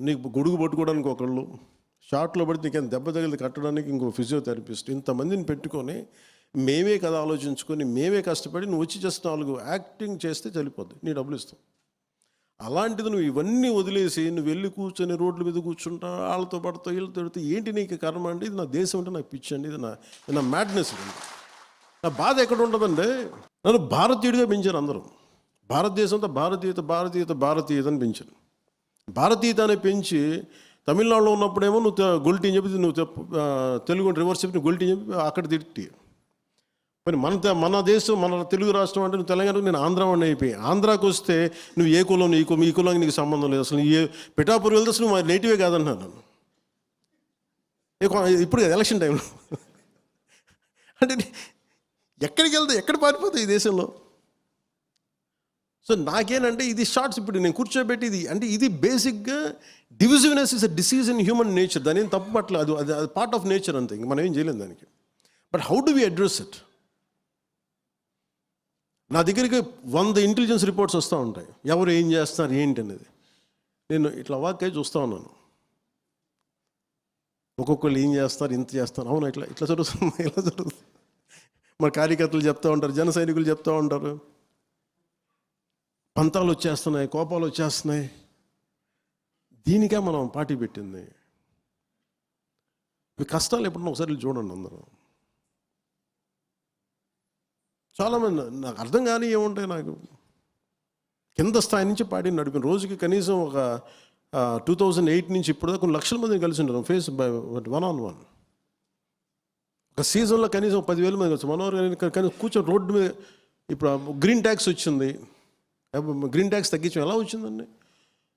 నీకు గొడుగు పట్టుకోవడానికి ఒకళ్ళు, షార్ట్లో పడితే నీకేం దెబ్బ తగిలి కట్టడానికి ఇంకో ఫిజియోథెరపిస్ట్, ఇంతమందిని పెట్టుకొని మేమే కదా ఆలోచించుకొని మేమే కష్టపడి నువ్వు వచ్చి జస్ట్ 4 యాక్టింగ్ చేస్తే చనిపోద్ది, నీ డబ్బులు ఇస్తాం. అలాంటిది నువ్వు ఇవన్నీ వదిలేసి నువ్వు వెళ్ళి కూర్చొని రోడ్ల మీద కూర్చుంటా, వాళ్ళతో పడతావు వీళ్ళతో పడితే ఏంటి నీకు కర్మ అండి? ఇది నా దేశం అంటే నాకు పిచ్చి అండి, ఇది నా మ్యాడ్నెస్ అండి. నా బాధ ఎక్కడ ఉంటుందంటే, నన్ను భారతీయుడిగా పెంచారు అందరూ. భారతదేశంతో భారతీయత అని పెంచాను. భారతీయత అని పెంచి తమిళనాడులో ఉన్నప్పుడేమో నువ్వు గొల్టీ అని చెప్పి నువ్వు తెలుగు రివర్స్ చెప్పి నువ్వు గొల్టీ అని చెప్పి అక్కడ తిట్టి, మరి మన దేశం మన తెలుగు రాష్ట్రం అంటే నువ్వు తెలంగాణ, నేను ఆంధ్ర వాడిని అయిపోయి. ఆంధ్రాకి వస్తే నువ్వు ఏ కులం ఈ కులానికి నీకు సంబంధం లేదు, అసలు పిఠాపూర్ వెళ్తే అసలు నువ్వు నేటివే కాదన్నాను నన్ను. ఇప్పుడు ఎలక్షన్ టైంలో అంటే ఎక్కడికి వెళ్తే ఎక్కడ పారిపోతావు ఈ దేశంలో? సో నాకేనంటే ఇది షార్ట్స్ ఇప్పుడు నేను కూర్చోబెట్టి ఇది అంటే ఇది బేసిక్గా divisiveness is a disease in human nature. దాని ఏం తప్పు పట్ల అది పార్ట్ ఆఫ్ నేచర్ అంతే, ఇంక మనం ఏం చేయలేము దానికి. But how do we address it? నా దగ్గరికి 100 ఇంటెలిజెన్స్ రిపోర్ట్స్ వస్తూ ఉంటాయి, ఎవరు ఏం చేస్తున్నారు ఏంటి అనేది. నేను ఇట్లా వాక్య చూస్తూ ఉన్నాను, ఒక్కొక్కళ్ళు ఏం చేస్తారు, ఇంత చేస్తారు, అవును ఇట్లా జరుగుతుంది, ఇలా జరుగుతుంది. మా కార్యకర్తలు చెప్తూ ఉంటారు, జన సైనికులు చెప్తూ ఉంటారు, పంతాలు వచ్చేస్తున్నాయి, కోపాలు వచ్చేస్తున్నాయి. దీనికే మనం పార్టీ పెట్టింది. ఈ కష్టాలు ఎప్పుడన్నా ఒకసారి చూడండి అందరూ. చాలామంది నాకు అర్థం కానీ ఏముంటాయి, నాకు కింద స్థాయి నుంచి పార్టీ నడిపిన రోజుకి కనీసం ఒక 2008 నుంచి ఇప్పుడు కొన్ని లక్షల మందిని కలిసి ఉంటారు ఫేస్ బై 1-on-1. ఒక సీజన్లో కనీసం 10,000 మంది కలిసి మనోహర్ కానీ కూర్చొని రోడ్డు మీద. ఇప్పుడు గ్రీన్ ట్యాక్స్ వచ్చింది, గ్రీన్ ట్యాక్స్ తగ్గించాం. ఎలా వచ్చిందండి?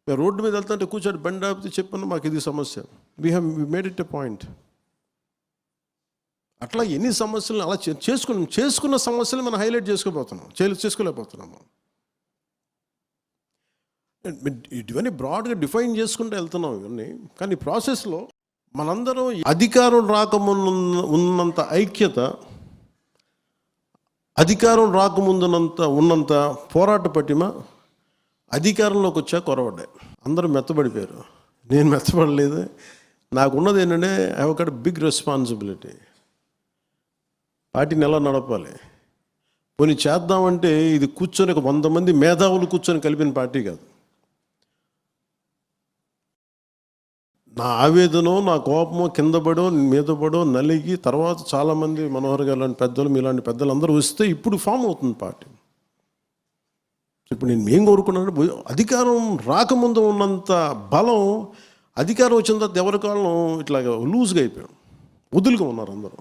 మేము రోడ్డు మీద వెళ్తుంటే కూర్చొని బండి ఆపితే చెప్పాను మాకు ఇది సమస్య, we made it a point. అట్లా ఎన్ని సమస్యలను అలా చేసుకున్న సమస్యలు మనం హైలైట్ చేసుకోలేకపోతున్నాము. ఇవన్నీ బ్రాడ్గా డిఫైన్ చేసుకుంటూ వెళ్తున్నాం ఇవన్నీ. కానీ ప్రాసెస్లో మనందరం అధికారం రాకముందు ఉన్నంత ఐక్యత, అధికారం ఉన్నంత పోరాట పటిమ అధికారంలోకి వచ్చా కొరవడ్డాయి. అందరూ మెత్తబడిపోయారు, నేను మెత్తబడలేదు. నాకున్నది ఏంటంటే I have got big responsibility. పార్టీని ఎలా నడపాలి, పోనీ చేద్దామంటే ఇది కూర్చొని ఒక 100 మంది మేధావులు కూర్చొని కలిపిన పార్టీ కాదు. నా ఆవేదనో నా కోపమో కింద పడో మీద పడో నలిగి తర్వాత చాలామంది మనోహర్ గారు లాంటి పెద్దలు మీలాంటి పెద్దలు అందరూ వస్తే ఇప్పుడు ఫామ్ అవుతుంది పార్టీ. ఇప్పుడు నేను ఏం కోరుకున్నాను, అధికారం రాకముందు ఉన్నంత బలం అధికారం వచ్చిన తర్వాత ఎవరి కాలం ఇట్లాగా లూజ్గా అయిపోయాం, వదులుగా ఉన్నారు అందరూ.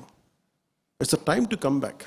It's a time to come back.